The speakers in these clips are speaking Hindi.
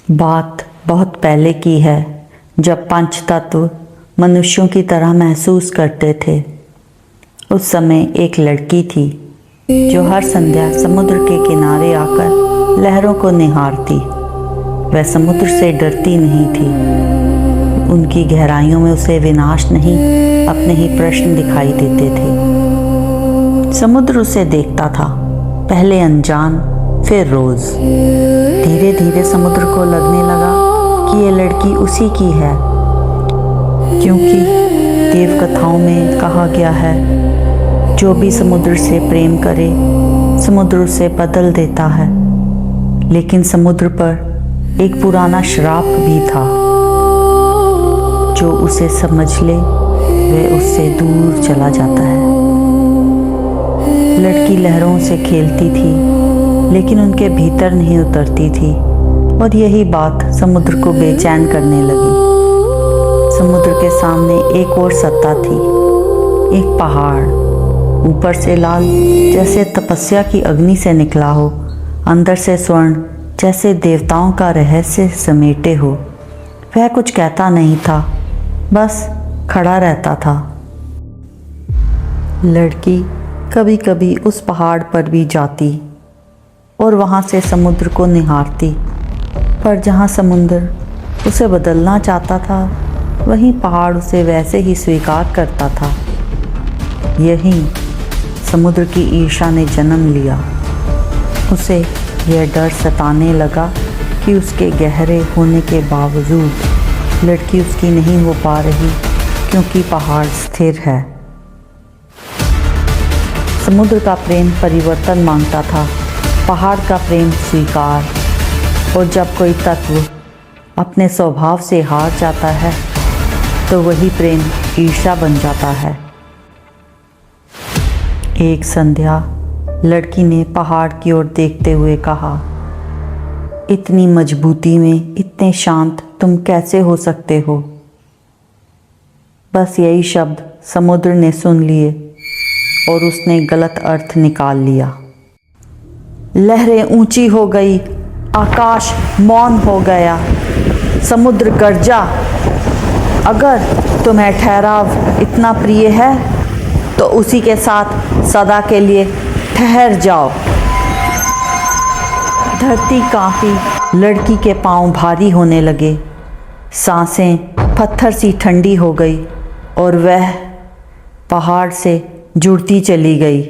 बात बहुत पहले की है, जब पंच तत्व मनुष्यों की तरह महसूस करते थे। उस समय एक लड़की थी जो हर संध्या समुद्र के किनारे आकर लहरों को निहारती। वह समुद्र से डरती नहीं थी। उनकी गहराइयों में उसे विनाश नहीं, अपने ही प्रश्न दिखाई देते थे। समुद्र उसे देखता था, पहले अनजान, फिर रोज। धीरे धीरे समुद्र को लगने लगा कि ये लड़की उसी की है, क्योंकि देव कथाओं में कहा गया है, जो भी समुद्र से प्रेम करे समुद्र उसे बदल देता है। लेकिन समुद्र पर एक पुराना श्राप भी था, जो उसे समझ ले वह उससे दूर चला जाता है। लड़की लहरों से खेलती थी, लेकिन उनके भीतर नहीं उतरती थी, और यही बात समुद्र को बेचैन करने लगी। समुद्र के सामने एक और सत्ता थी, एक पहाड़, ऊपर से लाल जैसे तपस्या की अग्नि से निकला हो, अंदर से स्वर्ण जैसे देवताओं का रहस्य समेटे हो। वह कुछ कहता नहीं था, बस खड़ा रहता था। लड़की कभी कभी उस पहाड़ पर भी जाती और वहाँ से समुद्र को निहारती, पर जहाँ समुद्र उसे बदलना चाहता था, वहीं पहाड़ उसे वैसे ही स्वीकार करता था। यहीं समुद्र की ईर्ष्या ने जन्म लिया। उसे यह डर सताने लगा कि उसके गहरे होने के बावजूद लड़की उसकी नहीं हो पा रही, क्योंकि पहाड़ स्थिर है। समुद्र का प्रेम परिवर्तन मांगता था, पहाड़ का प्रेम स्वीकार। और जब कोई तत्व अपने स्वभाव से हार जाता है, तो वही प्रेम ईर्ष्या बन जाता है। एक संध्या लड़की ने पहाड़ की ओर देखते हुए कहा, इतनी मजबूती में इतने शांत तुम कैसे हो सकते हो? बस यही शब्द समुद्र ने सुन लिए और उसने गलत अर्थ निकाल लिया। लहरें ऊंची हो गई, आकाश मौन हो गया। समुद्र गरजा, अगर तुम्हें ठहराव इतना प्रिय है तो उसी के साथ सदा के लिए ठहर जाओ। धरती कांपी, लड़की के पांव भारी होने लगे, सांसें पत्थर सी ठंडी हो गई और वह पहाड़ से जुड़ती चली गई।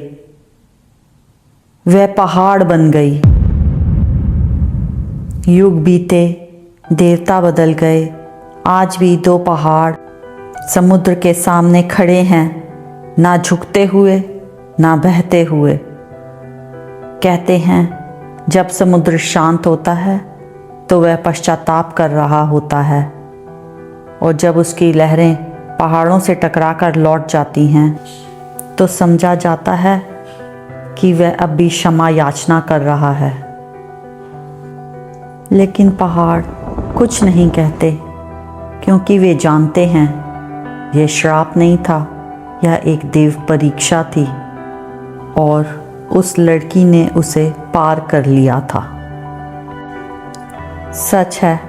वह पहाड़ बन गई। युग बीते, देवता बदल गए, आज भी दो पहाड़ समुद्र के सामने खड़े हैं, ना झुकते हुए ना बहते हुए। कहते हैं जब समुद्र शांत होता है तो वह पश्चाताप कर रहा होता है, और जब उसकी लहरें पहाड़ों से टकराकर लौट जाती हैं तो समझा जाता है कि वह अब भी क्षमा याचना कर रहा है। लेकिन पहाड़ कुछ नहीं कहते, क्योंकि वे जानते हैं यह श्राप नहीं था, यह एक देव परीक्षा थी, और उस लड़की ने उसे पार कर लिया था। सच है,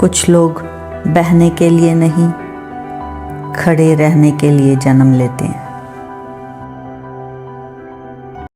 कुछ लोग बहने के लिए नहीं, खड़े रहने के लिए जन्म लेते हैं।